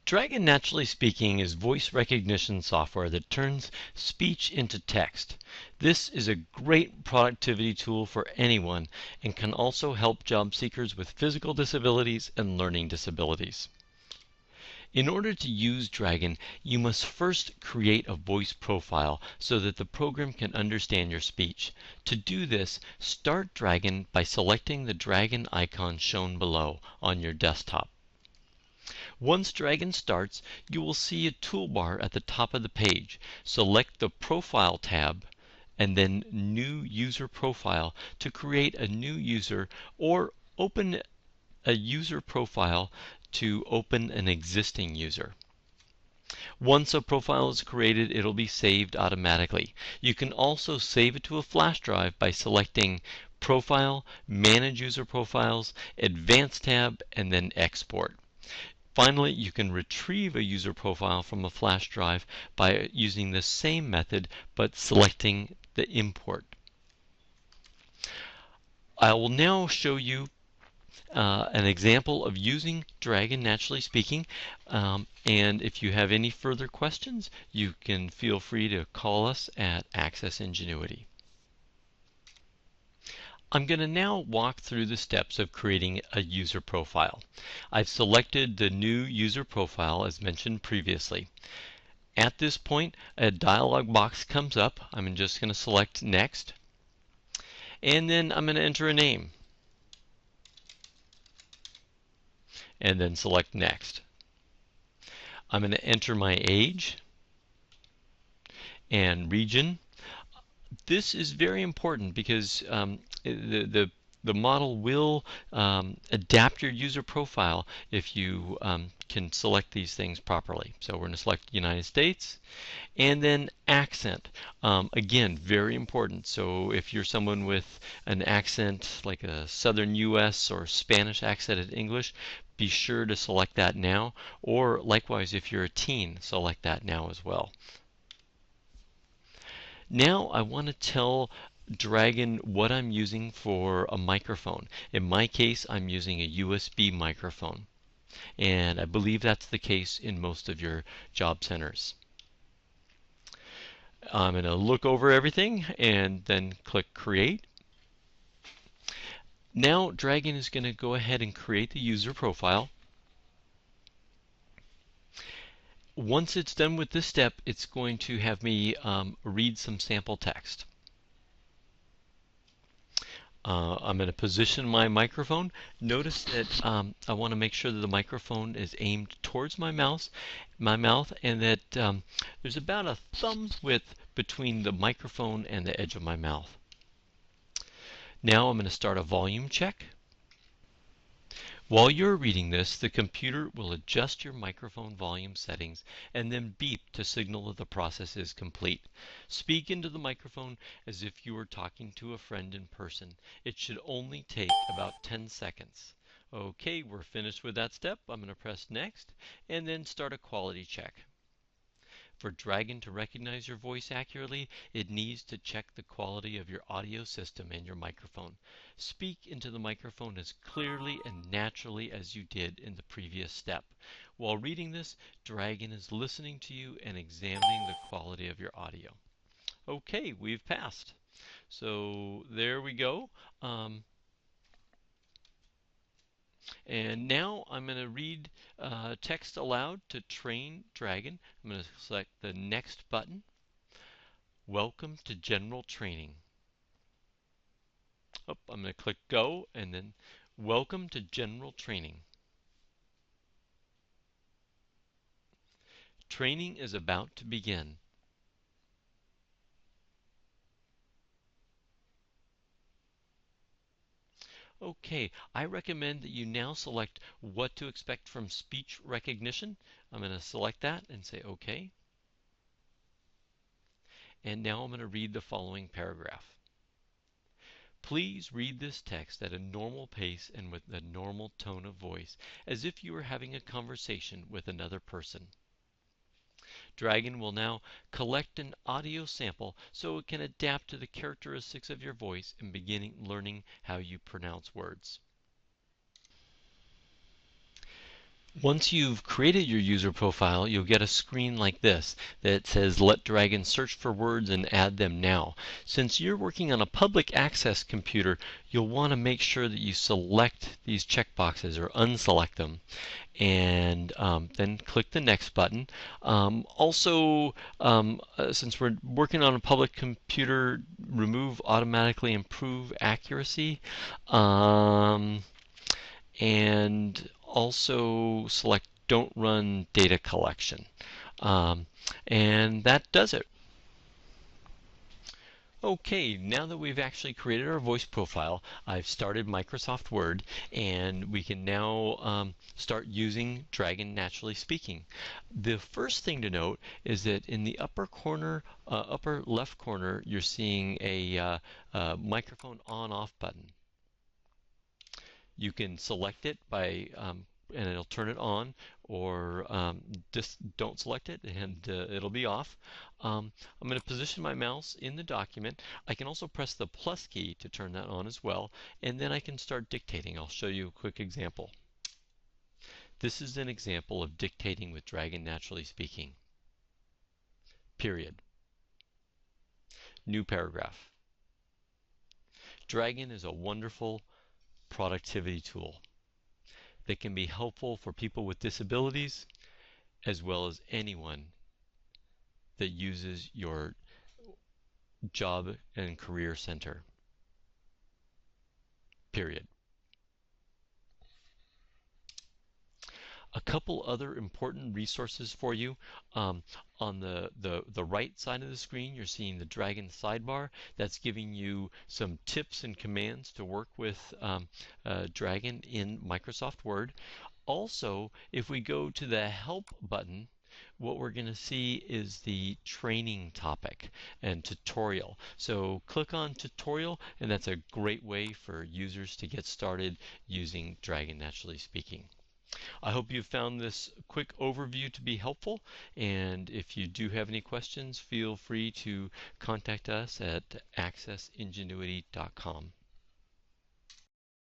Dragon Naturally Speaking is voice recognition software that turns speech into text. This is a great productivity tool for anyone and can also help job seekers with physical disabilities and learning disabilities. In order to use Dragon, you must first create a voice profile so that the program can understand your speech. To do this, start Dragon by selecting the Dragon icon shown below on your desktop. Once Dragon starts, you will see a toolbar at the top of the page. Select the Profile tab and then New User Profile to create a new user, or open a user profile to open an existing user. Once a profile is created, it'll be saved automatically. You can also save it to a flash drive by selecting Profile, Manage User Profiles, Advanced tab, and then Export. Finally, you can retrieve a user profile from a flash drive by using the same method but selecting the import. I will now show you an example of using Dragon Naturally Speaking, and if you have any further questions, you can feel free to call us at Access Ingenuity. I'm going to now walk through the steps of creating a user profile. I've selected the new user profile as mentioned previously. At this point, a dialog box comes up. I'm just going to select Next, and then I'm going to enter a name, and then select Next. I'm going to enter my age and region. This is very important because the model will adapt your user profile if you can select these things properly. So we're going to select United States, and then accent. Again, very important. So if you're someone with an accent like a Southern U.S. or Spanish accented English, be sure to select that now. Or likewise, if you're a teen, select that now as well. Now I want to tell Dragon what I'm using for a microphone. In my case, I'm using a USB microphone, and I believe that's the case in most of your job centers. I'm going to look over everything and then click Create. Now Dragon is going to go ahead and create the user profile. Once it's done with this step, it's going to have me read some sample text. I'm going to position my microphone. Notice that I want to make sure that the microphone is aimed towards my mouth, and that there's about a thumb's width between the microphone and the edge of my mouth. Now I'm going to start a volume check. While you're reading this, the computer will adjust your microphone volume settings and then beep to signal that the process is complete. Speak into the microphone as if you were talking to a friend in person. It should only take about 10 seconds. Okay, we're finished with that step. I'm going to press Next and then start a quality check. For Dragon to recognize your voice accurately, it needs to check the quality of your audio system and your microphone. Speak into the microphone as clearly and naturally as you did in the previous step. While reading this, Dragon is listening to you and examining the quality of your audio. Okay, we've passed. So there we go. And now I'm going to read text aloud to train Dragon. I'm going to select the Next button. Welcome to General Training. I'm going to click Go, and then Welcome to General Training. Training is about to begin. Okay, I recommend that you now select what to expect from speech recognition. I'm going to select that and say OK. And now I'm going to read the following paragraph. Please read this text at a normal pace and with a normal tone of voice, as if you were having a conversation with another person. Dragon will now collect an audio sample so it can adapt to the characteristics of your voice and begin learning how you pronounce words. Once you've created your user profile, you'll get a screen like this that says let Dragon search for words and add them now. Since you're working on a public access computer, you'll want to make sure that you select these checkboxes or unselect them, and then click the next button. Since we're working on a public computer, remove automatically improve accuracy. And also select don't run data collection. Um, and that does it. Okay, now that we've actually created our voice profile, I've started Microsoft Word, and we can now start using Dragon Naturally Speaking. The first thing to note is that in the upper corner, upper left corner, you're seeing a microphone on-off button. You can select it by and it'll turn it on, or just don't select it and it'll be off. I'm going to position my mouse in the document. I can also press the plus key to turn that on as well, and then I can start dictating. I'll show you a quick example. This is an example of dictating with Dragon Naturally Speaking. Period. New paragraph. Dragon is a wonderful productivity tool that can be helpful for people with disabilities as well as anyone that uses your job and career center. Period. A couple other important resources for you. On the right side of the screen, you're seeing the Dragon sidebar. That's giving you some tips and commands to work with Dragon in Microsoft Word. Also, if we go to the Help button, what we're going to see is the training topic and tutorial. So click on tutorial, and that's a great way for users to get started using Dragon Naturally Speaking. I hope you found this quick overview to be helpful, and if you do have any questions, feel free to contact us at accessingenuity.com.